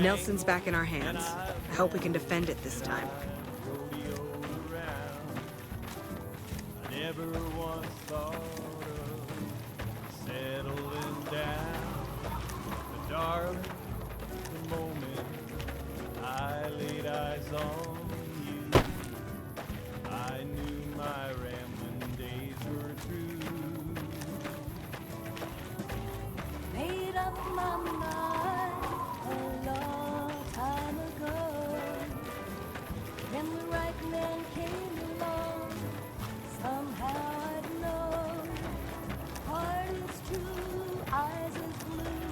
Nelson's back in our hands. I hope we can defend it this time. I never once thought of settling down. But darling, the moment I laid eyes on you, I knew my rambling days were through. Made up my mind a long time ago, when the right man came along, somehow I'd know. Heart is true, eyes as blue,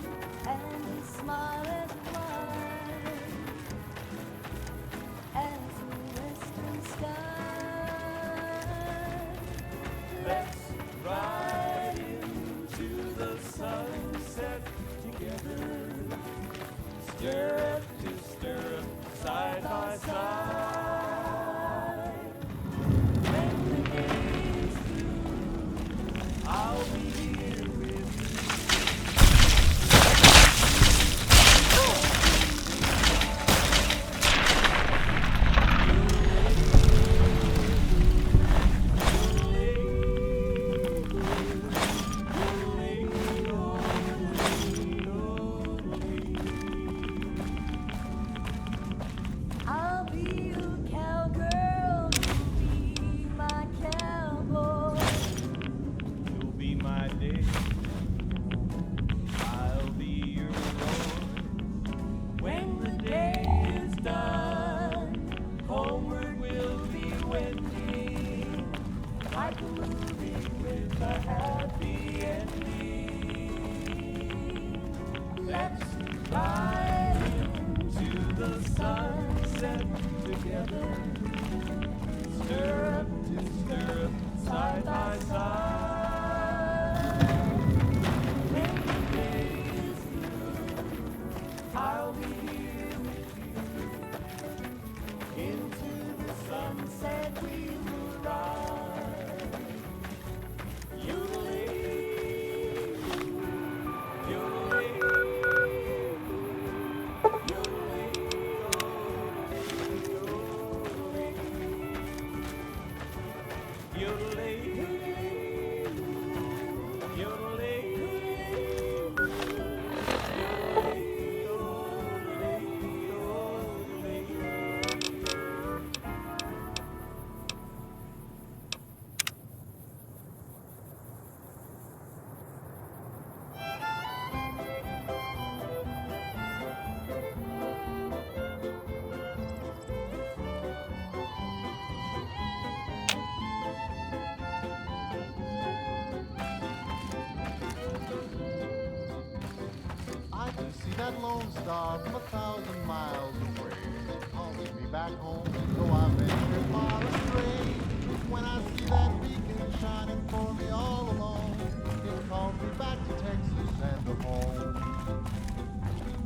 and his smile as wide as the western sky. Let's ride into the sunset together, stirrup to stirrup, side by side. When the day is through, I'll be here with you. I'll be your cowgirl, you'll be my cowboy. You'll be my day, I'll be your lord. When the day is done, homeward we'll be wending, like a movie with a happy ending. Let's ride into the sunset together, stirrup to stirrup, side by side. When the day is through, I'll be here with you. Into the sunset we will ride. Yodeling, yodeling, I can see that lone star from 1,000 miles away. Calls me back home, though I've ventured far astray. When I see that beacon shining for me all alone, it calls me back to Texas and to home.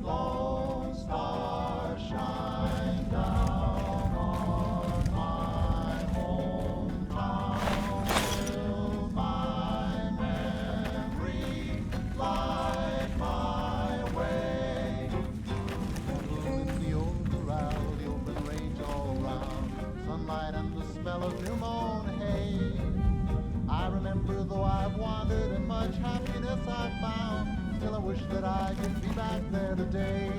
Lone star, shine down on my hometown. Will my memory light my way? In the old corral, the open range all around, sunlight and the smell of new mown hay. I remember, though I've wandered and much happiness I've found, still I wish that I could be back there today.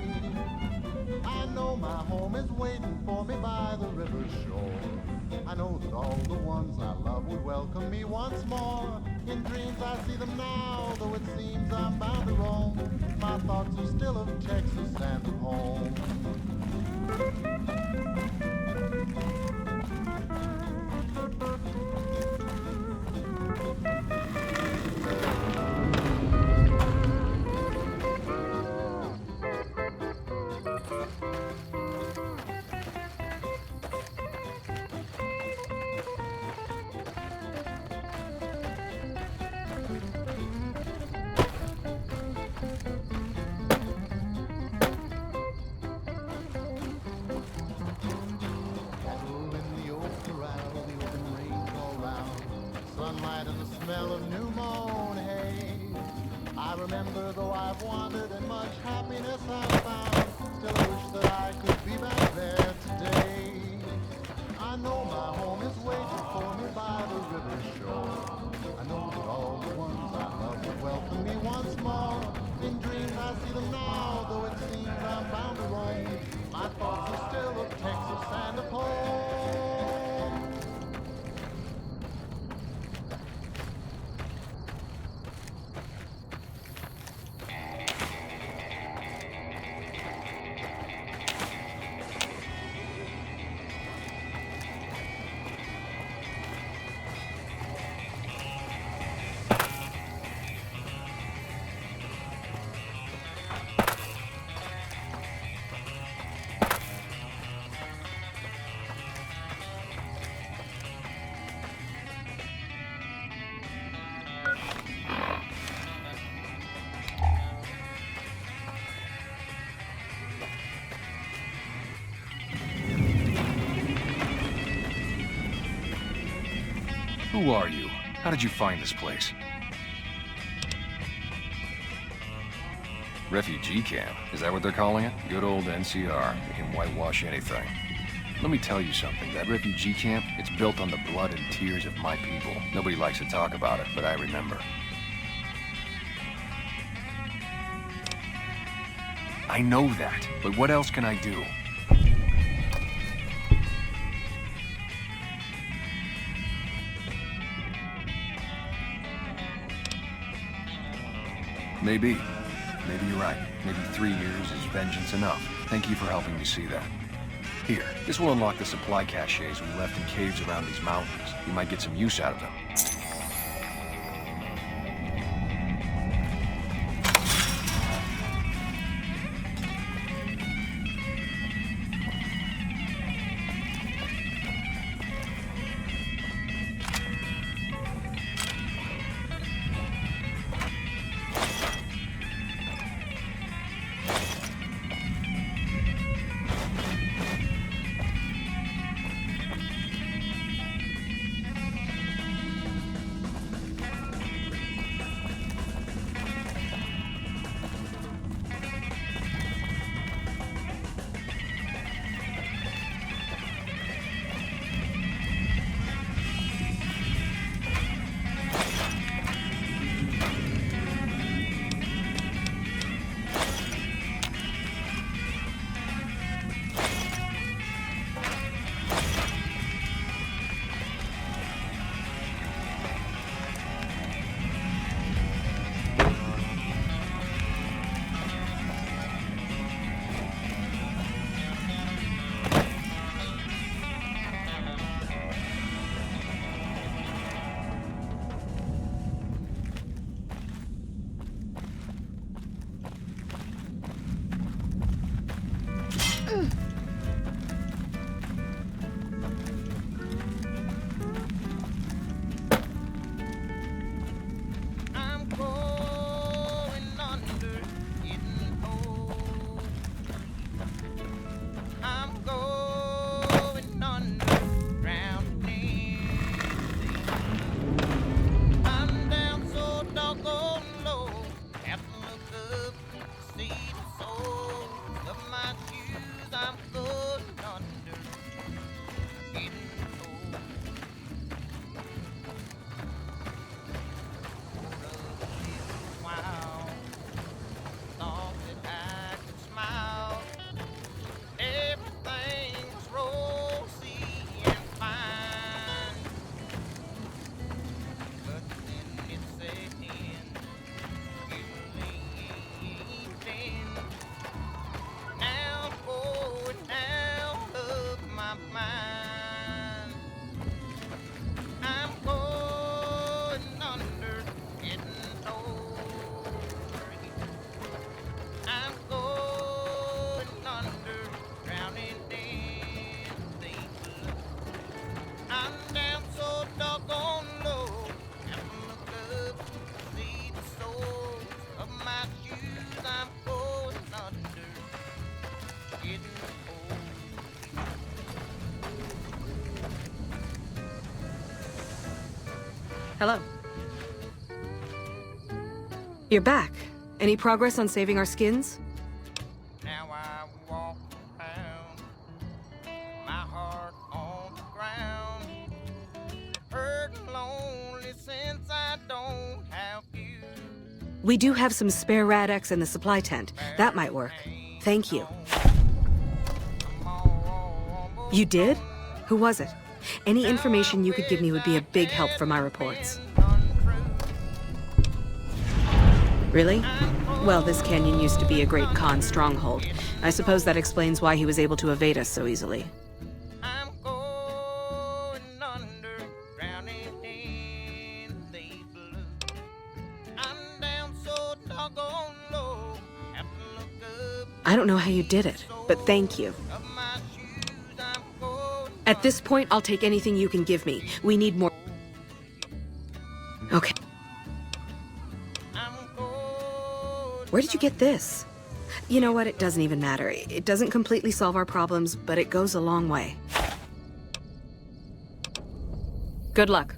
I know my home is waiting for me by the river's shore. I know that all the ones I love would welcome me once more. In dreams I see them now, though it seems I'm bound to roam. My thoughts are still of Texas and of home. Sunlight and the smell of new mown hay. I remember, though I've wandered and much happiness I've found, still wish that I could be back there today. I know my home is waiting for me by the river shore. I know that all the ones I love will welcome me once more. In dreams I see them now, though it seems I'm bound to roam. My thoughts are still of Texas and of home. Who are you? How did you find this place? Refugee camp? Is that what they're calling it? Good old NCR. They can whitewash anything. Let me tell you something. That refugee camp, it's built on the blood and tears of my people. Nobody likes to talk about it, but I remember. I know that, but what else can I do? Maybe. Maybe you're right. Maybe 3 years is vengeance enough. Thank you for helping me see that. Here, this will unlock the supply caches we left in caves around these mountains. You might get some use out of them. Hello. You're back. Any progress on saving our skins? Now I We do have some spare Rad-X in the supply tent. That might work. Thank you. You did? Who was it? Any information you could give me would be a big help for my reports. Really? Well, this canyon used to be a great Khan stronghold. I suppose that explains why he was able to evade us so easily. I'm going under, drowning in the blue. I'm down so doggone low, have to look up I don't know how you did it, but thank you. of my shoes. I'm going At this point, I'll take anything you can give me. We need more. Okay. I'm going Where did you get this? You know what? It doesn't even matter. It doesn't completely solve our problems, but it goes a long way. Good luck.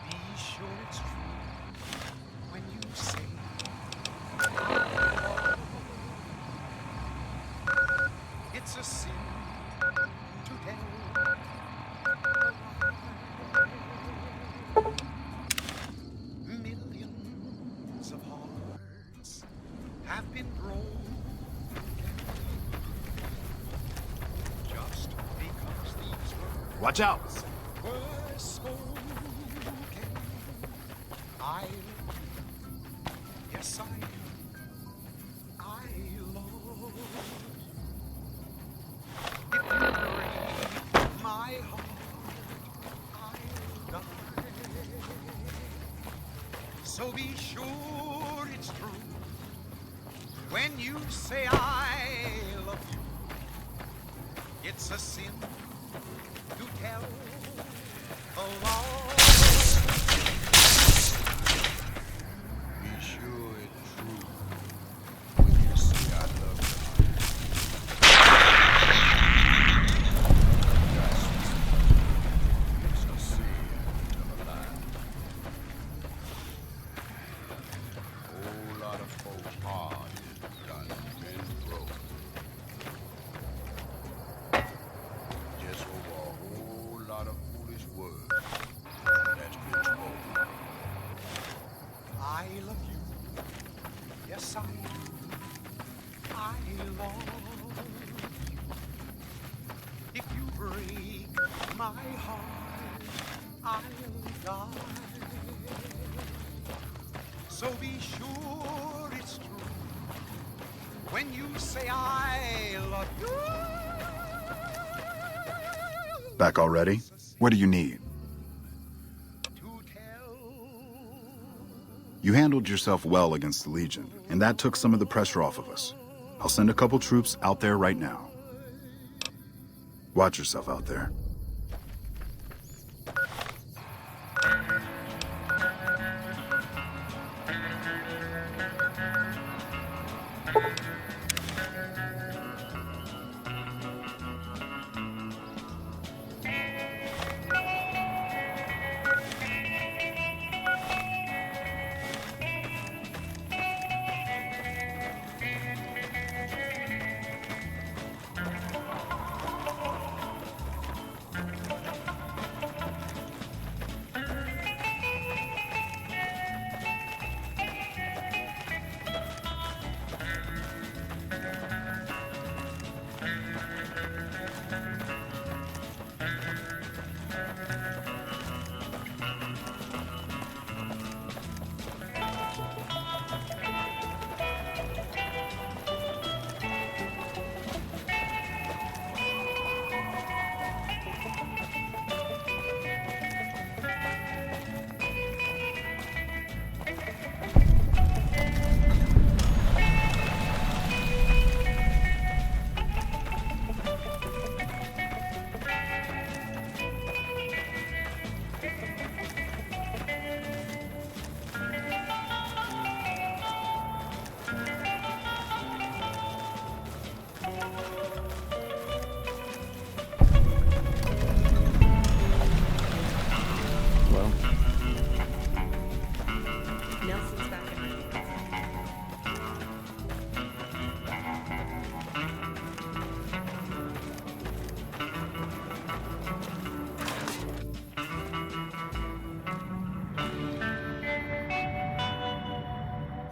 Be sure it's true when you say it's a sin to tell. Millions of hearts have been broken just because these words Watch out! were spoken. I, yes, I love. If you break my heart, I'll die. So be sure it's true when you say I love you. It's a sin to tell a lie. Be sure it's true when you say I love you. It's a sin to lie. Whole lot of folks' heart is done been broken. Just over a whole lot of foolish words that's been spoken. I love you. Yes, I do. I love you. If you break my heart, I'll die. So be sure it's true when you say I love you. Back already? What do you need? To tell. You handled yourself well against the Legion, and that took some of the pressure off of us. I'll send a couple troops out there right now. Watch yourself out there.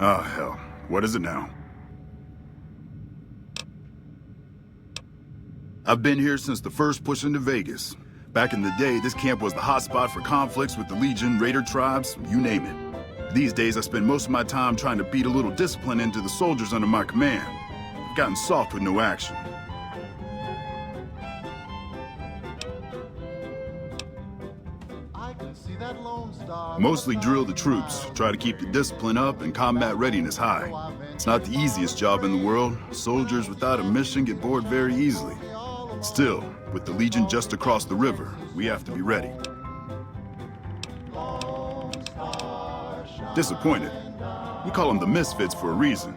Oh, hell. What is it now? I've been here since the first push into Vegas. Back in the day, this camp was the hotspot for conflicts with the Legion, Raider tribes, you name it. These days, I spend most of my time trying to beat a little discipline into the soldiers under my command. I've gotten soft with no action. I can see that lone star. Mostly drill the troops, try to keep the discipline up and combat readiness high. It's not the easiest job in the world. Soldiers without a mission get bored very easily. Still, with the Legion just across the river, we have to be ready. Disappointed. We call them the Misfits for a reason.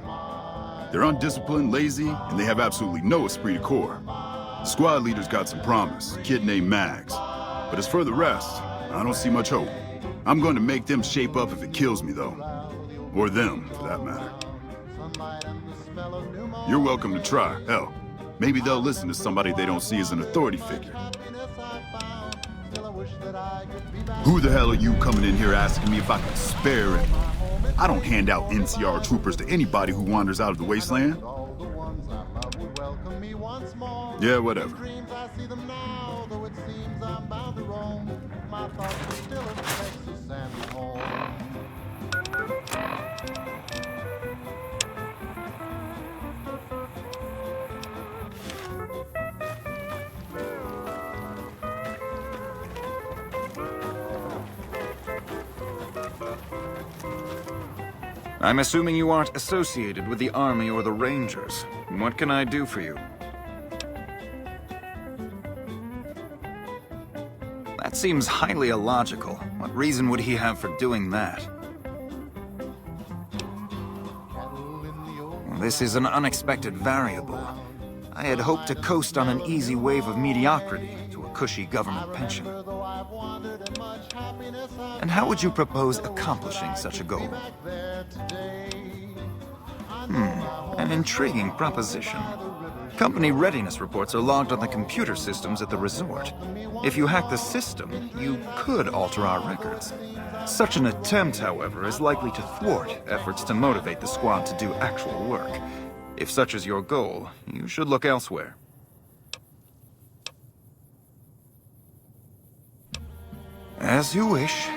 They're undisciplined, lazy, and they have absolutely no esprit de corps. The squad leader's got some promise, a kid named Mags. But as for the rest, I don't see much hope. I'm going to make them shape up if it kills me, though. Or them, for that matter. You're welcome to try. Hell, maybe they'll listen to somebody they don't see as an authority figure. Who the hell are you coming in here asking me if I can spare it? I don't hand out NCR troopers to anybody who wanders out of the wasteland. Yeah, whatever. I'm assuming you aren't associated with the Army or the Rangers. What can I do for you? That seems highly illogical. What reason would he have for doing that? This is an unexpected variable. I had hoped to coast on an easy wave of mediocrity to a cushy government pension. And how would you propose accomplishing such a goal? An intriguing proposition. Company readiness reports are logged on the computer systems at the resort. If you hack the system, you could alter our records. Such an attempt, however, is likely to thwart efforts to motivate the squad to do actual work. If such is your goal, you should look elsewhere. As you wish.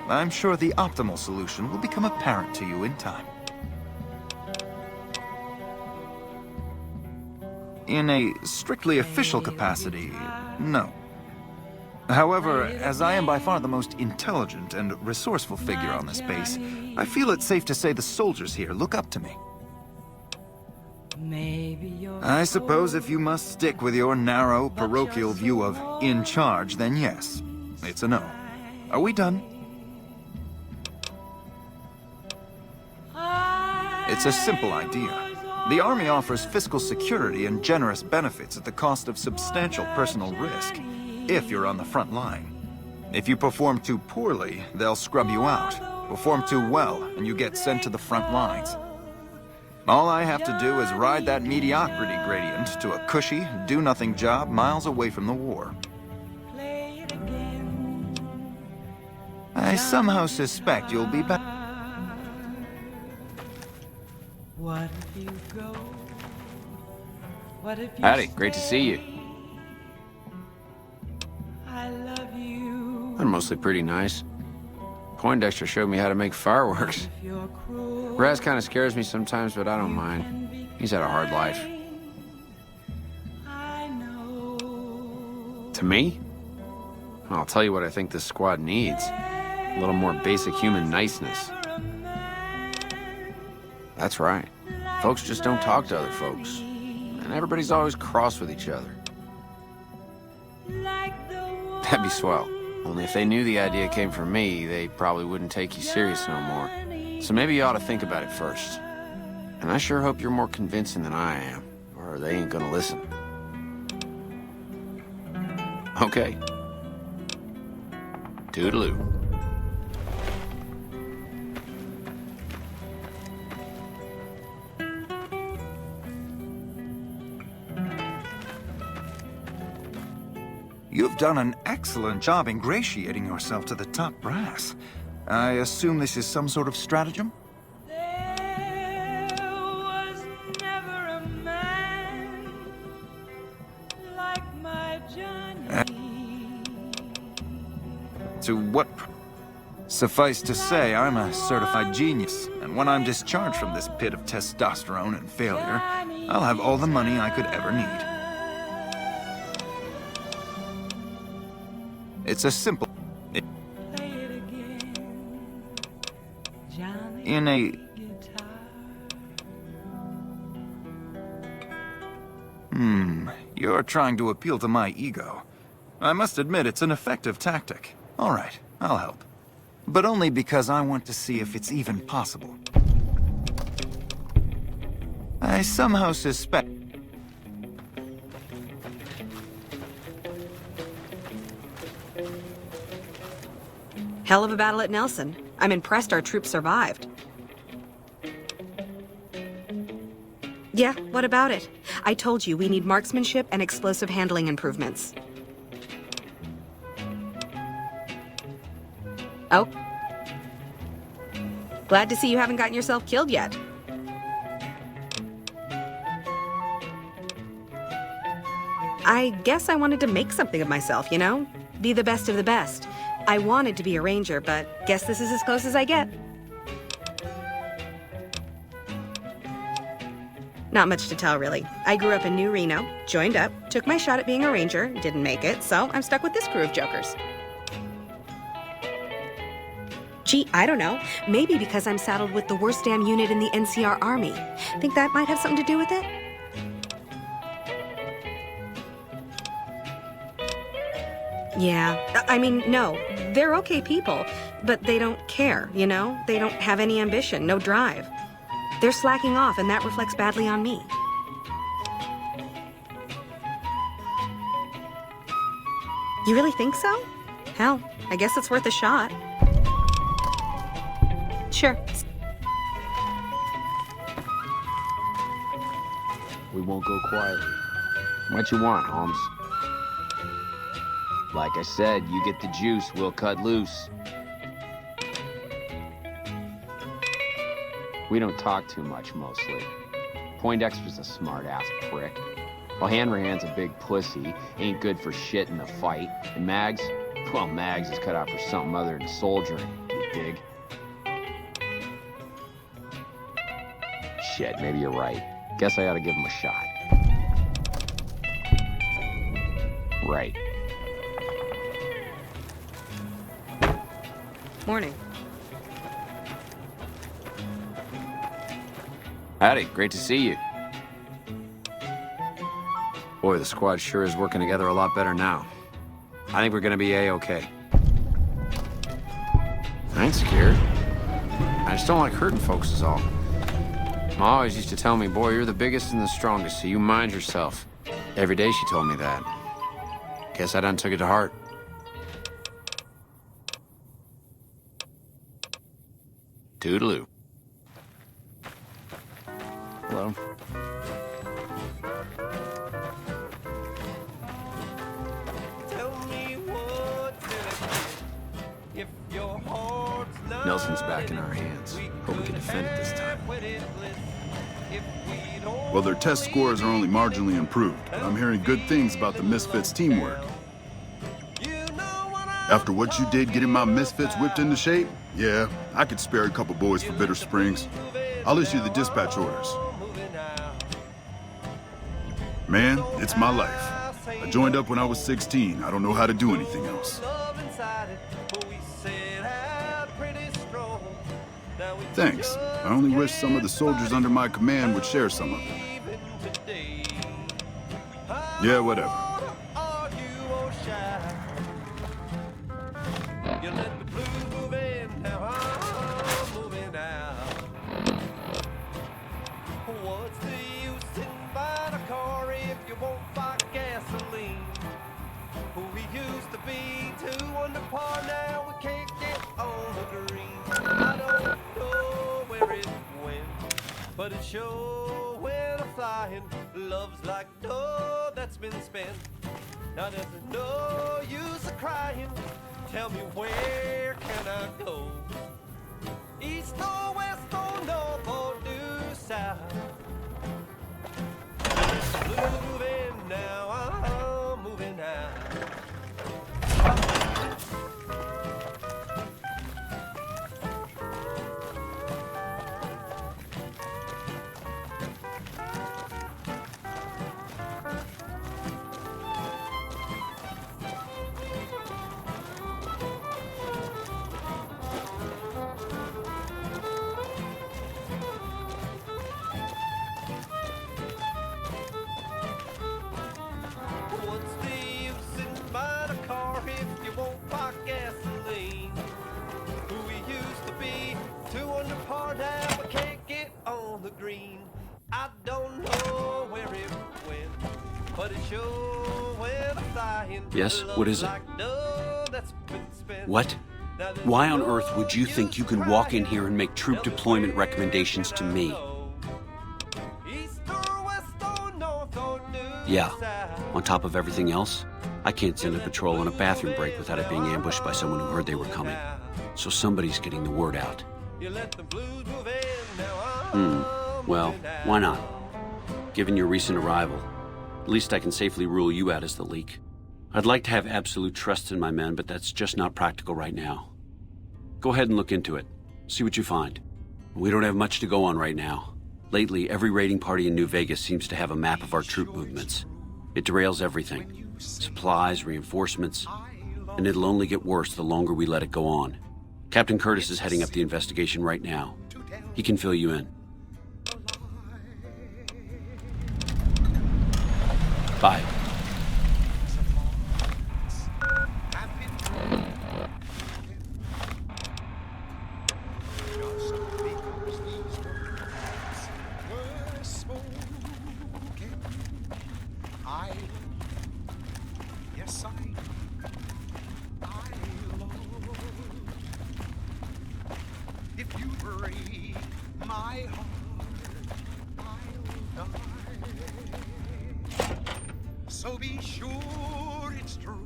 I'm sure the optimal solution will become apparent to you in time. In a strictly official capacity, no. However, as I am by far the most intelligent and resourceful figure on this base, I feel it's safe to say the soldiers here look up to me. I suppose if you must stick with your narrow, parochial view of in charge, then yes, it's a no. Are we done? It's a simple idea. The Army offers fiscal security and generous benefits at the cost of substantial personal risk, if you're on the front line. If you perform too poorly, they'll scrub you out. Perform too well, and you get sent to the front lines. All I have to do is ride that mediocrity gradient to a cushy, do-nothing job miles away from the war. I somehow suspect you'll be back. What if you go? What if you Howdy, great to see you. I love you. They're mostly pretty nice. Poindexter showed me how to make fireworks. If you're cruel, Raz kind of scares me sometimes, but I don't mind. He's had a hard life. I know. To me? I'll tell you what I think this squad needs. A little more basic human niceness. That's right. Folks just don't talk to other folks. And everybody's always cross with each other. That'd be swell. Only if they knew the idea came from me, they probably wouldn't take you serious no more. So maybe you ought to think about it first. And I sure hope you're more convincing than I am, or they ain't gonna listen. Okay. Toodaloo. You've done an excellent job ingratiating yourself to the top brass. I assume this is some sort of stratagem? To what? Suffice to say, I'm a certified genius, and when I'm discharged from this pit of testosterone and failure, I'll have all the money I could ever need. It's a simple... In a... You're trying to appeal to my ego. I must admit it's an effective tactic. All right, I'll help. But only because I want to see if it's even possible. I somehow suspect... Hell of a battle at Nelson. I'm impressed our troops survived. Yeah, what about it? I told you we need marksmanship and explosive handling improvements. Oh. Glad to see you haven't gotten yourself killed yet. I guess I wanted to make something of myself, you know? Be the best of the best. I wanted to be a ranger, but guess this is as close as I get. Not much to tell, really. I grew up in New Reno, joined up, took my shot at being a ranger, didn't make it, so I'm stuck with this crew of jokers. Gee, I don't know. Maybe because I'm saddled with the worst damn unit in the NCR Army. Think that might have something to do with it? Yeah, I mean, no, they're okay people, but they don't care, you know? They don't have any ambition, no drive. They're slacking off, and that reflects badly on me. You really think so? Hell, I guess it's worth a shot. Sure. We won't go quietly. What you want, Holmes? Like I said, you get the juice, we'll cut loose. We don't talk too much, mostly. Poindexter's a smart-ass prick. While Hanrahan's a big pussy, ain't good for shit in a fight. And Mags? Well, Mags is cut out for something other than soldiering, you dig? Shit, maybe you're right. Guess I ought to give him a shot. Right. Morning. Howdy, great to see you. Boy, the squad sure is working together a lot better now. I think we're gonna be A-okay. I ain't scared. I just don't like hurting folks is all. Ma always used to tell me, boy, you're the biggest and the strongest, so you mind yourself. Every day she told me that. Guess I done took it to heart. Toodaloo. Hello. Nelson's back in our hands. Hope we can defend it this time. Well, their test scores are only marginally improved, but I'm hearing good things about the Misfits' teamwork. After what you did getting my Misfits whipped into shape, yeah, I could spare a couple boys for Bitter Springs. I'll issue the dispatch orders. Man, it's my life. I joined up when I was 16. I don't know how to do anything else. Thanks. I only wish some of the soldiers under my command would share some of it. Yeah, whatever. What's the use in buying a car if you won't buy gasoline? We used to be 2 under par, now we can't get on the green. I don't know where it went, but it sure went a-flying. Love's like dough that's been spent. Now there's no use of crying. Tell me, where can I go? East or west or north or due south? Moving now, I'm moving now. gasoline. I don't know where it went, but it sure went flying. Yes? What is it? Like dough that's been spent. What? Why on earth would you think you can walk in here and make troop deployment recommendations to me? Yeah. On top of everything else, I can't send a patrol on a bathroom break without it being ambushed by someone who heard they were coming. So somebody's getting the word out. Well, why not? Given your recent arrival, at least I can safely rule you out as the leak. I'd like to have absolute trust in my men, but that's just not practical right now. Go ahead and look into it. See what you find. We don't have much to go on right now. Lately, every raiding party in New Vegas seems to have a map of our troop movements. It derails everything. Supplies, reinforcements, and it'll only get worse the longer we let it go on. Captain Curtis is heading up the investigation right now. He can fill you in. Bye. If you break my heart, I'll die. So be sure it's true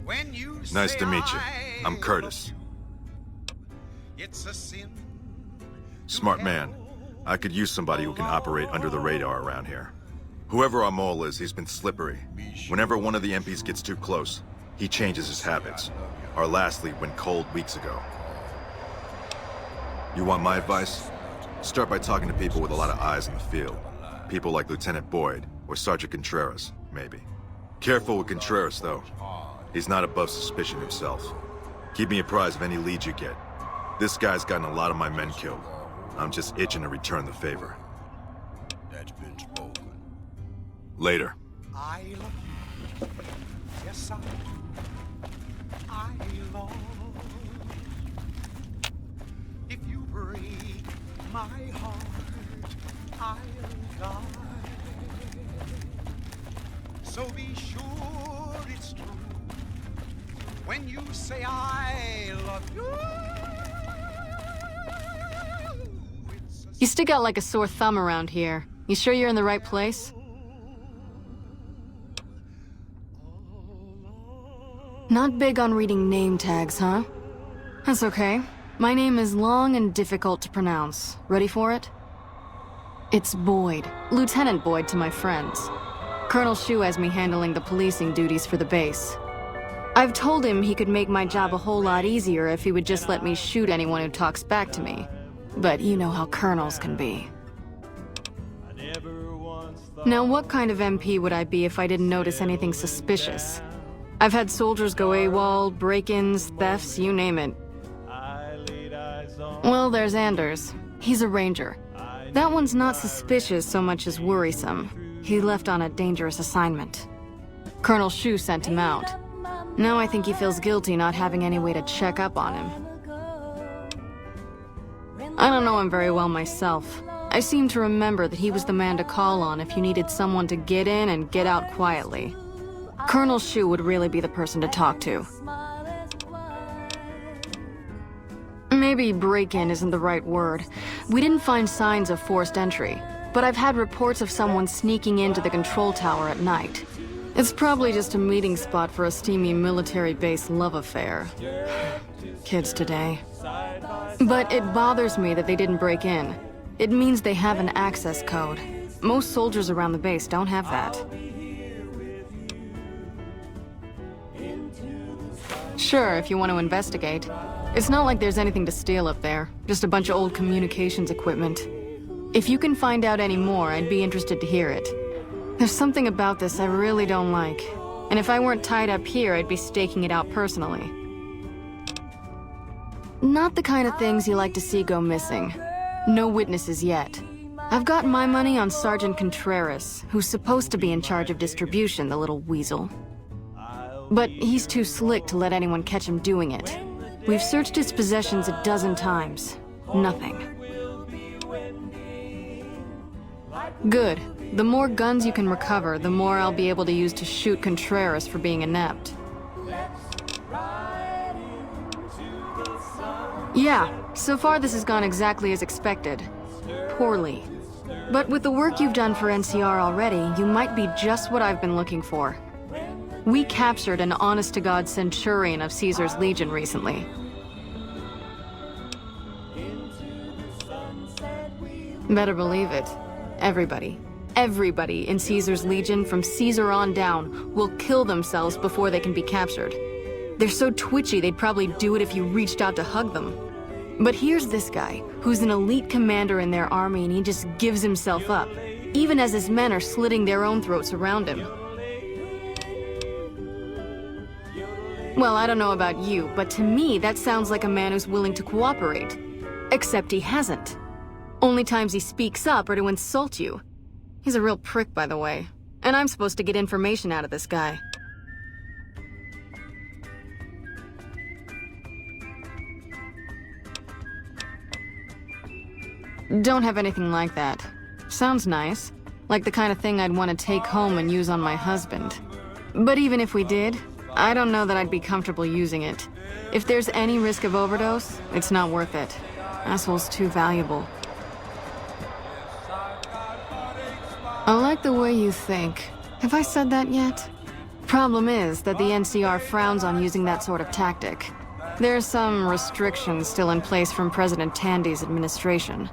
when you Nice say to meet you. I'm I Curtis. It's a sin. Smart man. I could use somebody who can operate under the radar around here. Whoever our mole is, he's been slippery. Whenever one of the MPs gets too close, he changes his habits. Our last lead went cold weeks ago. You want my advice? Start by talking to people with a lot of eyes in the field. People like Lieutenant Boyd or Sergeant Contreras, maybe. Careful with Contreras, though. He's not above suspicion himself. Keep me apprised of any leads you get. This guy's gotten a lot of my men killed. I'm just itching to return the favor. That's been spoken. Later. I love you. Yes, I love. If you break my heart, I'll die. So be sure it's true when you say I love you. You stick out like a sore thumb around here. You sure you're in the right place? Not big on reading name tags, huh? That's okay. My name is long and difficult to pronounce. Ready for it? It's Boyd. Lieutenant Boyd to my friends. Colonel Shu has me handling the policing duties for the base. I've told him he could make my job a whole lot easier if he would just let me shoot anyone who talks back to me. But you know how colonels can be. Now, what kind of MP would I be if I didn't notice anything suspicious? I've had soldiers go AWOL, break-ins, thefts, you name it. Well, there's Anders. He's a ranger. That one's not suspicious so much as worrisome. He left on a dangerous assignment. Colonel Shu sent him out. Now I think he feels guilty not having any way to check up on him. I don't know him very well myself. I seem to remember that he was the man to call on if you needed someone to get in and get out quietly. Colonel Shu would really be the person to talk to. Maybe break-in isn't the right word. We didn't find signs of forced entry, but I've had reports of someone sneaking into the control tower at night. It's probably just a meeting spot for a steamy military base love affair. Kids today. But it bothers me that they didn't break in. It means they have an access code. Most soldiers around the base don't have that. Sure, if you want to investigate. It's not like there's anything to steal up there, just a bunch of old communications equipment. If you can find out any more, I'd be interested to hear it. There's something about this I really don't like. And if I weren't tied up here, I'd be staking it out personally. Not the kind of things you like to see go missing. No witnesses yet. I've got my money on Sergeant Contreras, who's supposed to be in charge of distribution, the little weasel. But he's too slick to let anyone catch him doing it. We've searched his possessions a dozen times. Nothing. Good. The more guns you can recover, the more I'll be able to use to shoot Contreras for being inept. Yeah, so far this has gone exactly as expected. Poorly. But with the work you've done for NCR already, you might be just what I've been looking for. We captured an honest-to-God centurion of Caesar's Legion recently. Better believe it. Everybody in Caesar's Legion from Caesar on down will kill themselves before they can be captured. They're so twitchy they'd probably do it if you reached out to hug them. But here's this guy, who's an elite commander in their army, and he just gives himself up, even as his men are slitting their own throats around him. Well, I don't know about you, but to me that sounds like a man who's willing to cooperate. Except he hasn't. Only times he speaks up are to insult you. He's a real prick, by the way. And I'm supposed to get information out of this guy. Don't have anything like that. Sounds nice. Like the kind of thing I'd want to take home and use on my husband. But even if we did, I don't know that I'd be comfortable using it. If there's any risk of overdose, it's not worth it. Asshole's too valuable. I like the way you think. Have I said that yet? Problem is that the NCR frowns on using that sort of tactic. There's some restrictions still in place from President Tandy's administration.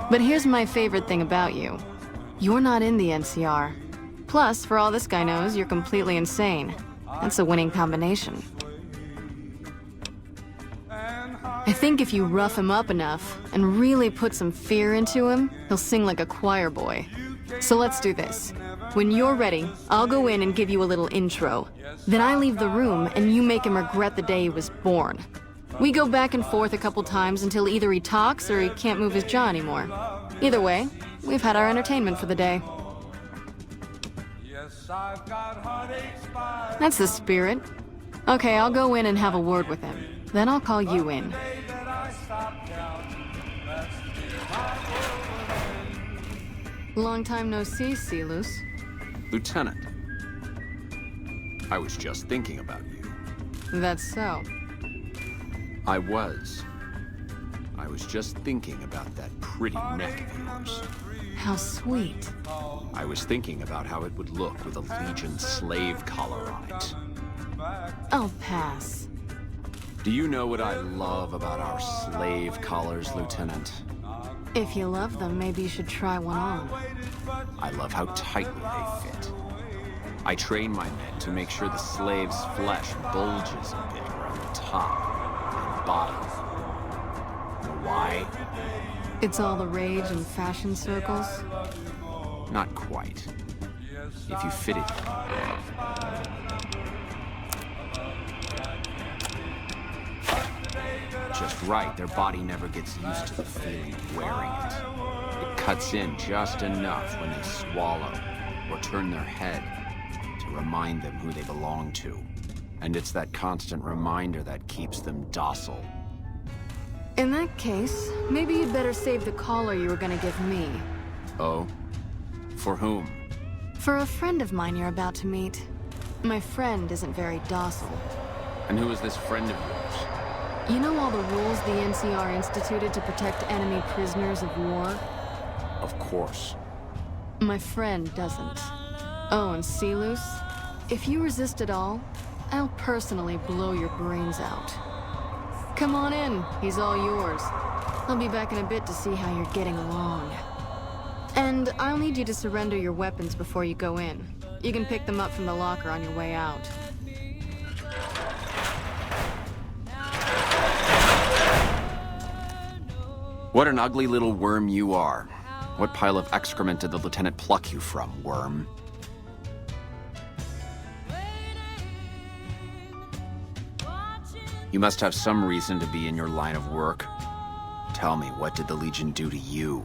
But here's my favorite thing about you. You're not in the NCR. Plus, for all this guy knows, you're completely insane. That's a winning combination. I think if you rough him up enough and really put some fear into him, he'll sing like a choir boy. So let's do this. When you're ready, I'll go in and give you a little intro. Then I leave the room and you make him regret the day he was born. We go back and forth a couple times until either he talks or he can't move his jaw anymore. Either way, we've had our entertainment for the day. That's the spirit. Okay, I'll go in and have a word with him. Then I'll call you in. Long time no see, Silus. Lieutenant, I was just thinking about you. That's so. I was just thinking about that pretty neck of yours. How sweet. I was thinking about how it would look with a Legion slave collar on it. I'll pass. Do you know what I love about our slave collars, Lieutenant? If you love them, maybe you should try one on. I love how tightly they fit. I train my men to make sure the slave's flesh bulges a bit around the top and bottom. Know why? It's all the rage in fashion circles? Not quite. If you fit it just right, their body never gets used to the feeling of wearing it. It cuts in just enough when they swallow or turn their head to remind them who they belong to. And it's that constant reminder that keeps them docile. In that case, maybe you'd better save the collar you were gonna give me. Oh? For whom? For a friend of mine you're about to meet. My friend isn't very docile. And who is this friend of yours? You know all the rules the NCR instituted to protect enemy prisoners of war? Of course. My friend doesn't. Oh, and Silus? If you resist at all, I'll personally blow your brains out. Come on in, he's all yours. I'll be back in a bit to see how you're getting along. And I'll need you to surrender your weapons before you go in. You can pick them up from the locker on your way out. What an ugly little worm you are. What pile of excrement did the lieutenant pluck you from, worm? You must have some reason to be in your line of work. Tell me, what did the Legion do to you?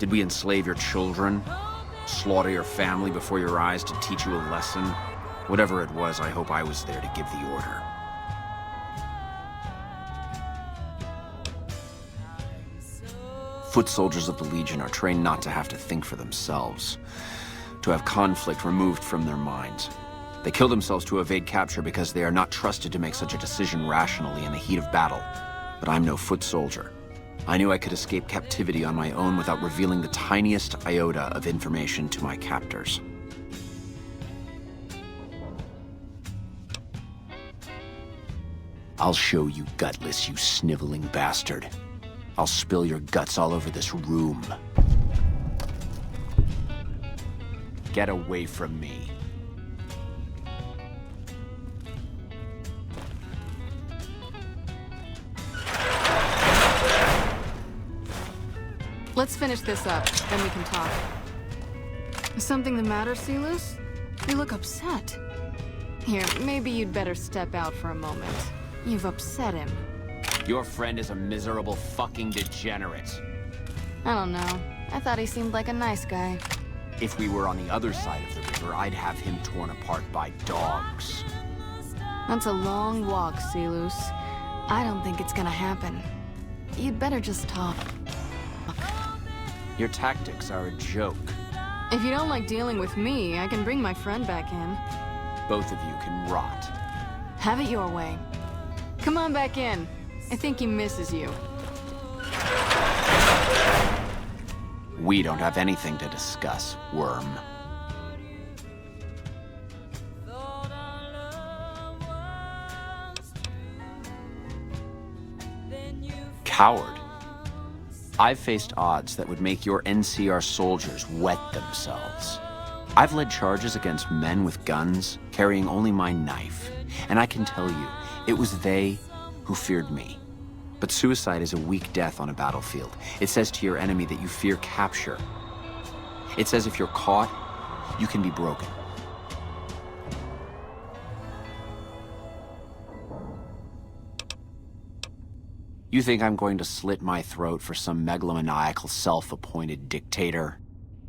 Did we enslave your children? Slaughter your family before your eyes to teach you a lesson? Whatever it was, I hope I was there to give the order. Foot soldiers of the Legion are trained not to have to think for themselves, to have conflict removed from their minds. They kill themselves to evade capture because they are not trusted to make such a decision rationally in the heat of battle. But I'm no foot soldier. I knew I could escape captivity on my own without revealing the tiniest iota of information to my captors. I'll show you, gutless, you sniveling bastard. I'll spill your guts all over this room. Get away from me. Let's finish this up, then we can talk. Is something the matter, Silus? You look upset. Here, maybe you'd better step out for a moment. You've upset him. Your friend is a miserable fucking degenerate. I don't know. I thought he seemed like a nice guy. If we were on the other side of the river, I'd have him torn apart by dogs. That's a long walk, Silus. I don't think it's gonna happen. You'd better just talk. Your tactics are a joke. If you don't like dealing with me, I can bring my friend back in. Both of you can rot. Have it your way. Come on back in. I think he misses you. We don't have anything to discuss, worm. Coward. I've faced odds that would make your NCR soldiers wet themselves. I've led charges against men with guns, carrying only my knife. And I can tell you, it was they who feared me. But suicide is a weak death on a battlefield. It says to your enemy that you fear capture. It says if you're caught, you can be broken. You think I'm going to slit my throat for some megalomaniacal self-appointed dictator?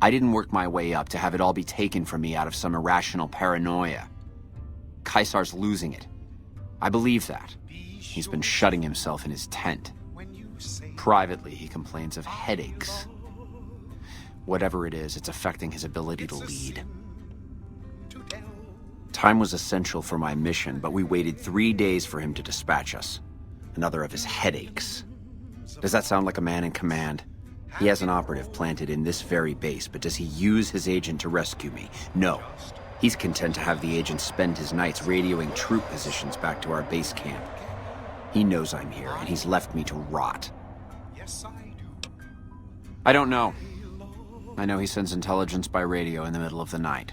I didn't work my way up to have it all be taken from me out of some irrational paranoia. Caesar's losing it. I believe that. He's been shutting himself in his tent. Privately, he complains of headaches. Whatever it is, it's affecting his ability to lead. Time was essential for my mission, but we waited 3 days for him to dispatch us. Another of his headaches. Does that sound like a man in command? He has an operative planted in this very base, but does he use his agent to rescue me? No. He's content to have the agent spend his nights radioing troop positions back to our base camp. He knows I'm here, and he's left me to rot. I don't know. I know he sends intelligence by radio in the middle of the night.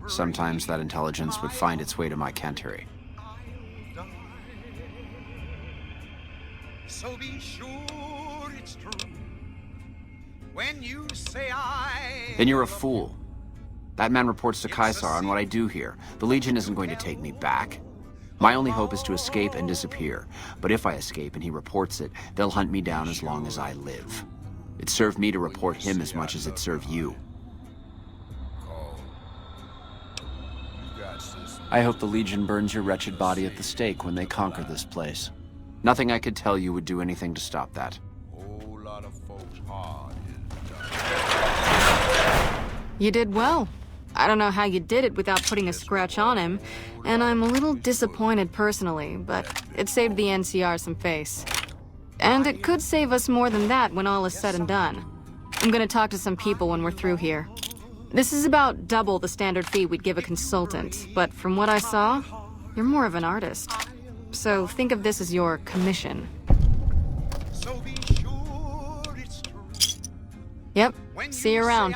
Sometimes that intelligence would find its way to my cantery. So be sure it's true when you say I... Then you're a fool. That man reports to Caesar on what I do here. The Legion isn't going to take me back. My only hope is to escape and disappear. But if I escape and he reports it, they'll hunt me down as long as I live. It served me to report him as much as it served you. I hope the Legion burns your wretched body at the stake when they conquer this place. Nothing I could tell you would do anything to stop that. You did well. I don't know how you did it without putting a scratch on him, and I'm a little disappointed personally, but it saved the NCR some face. And it could save us more than that when all is said and done. I'm gonna talk to some people when we're through here. This is about double the standard fee we'd give a consultant, but from what I saw, you're more of an artist. So think of this as your commission. So be sure it's true. Yep, see you around.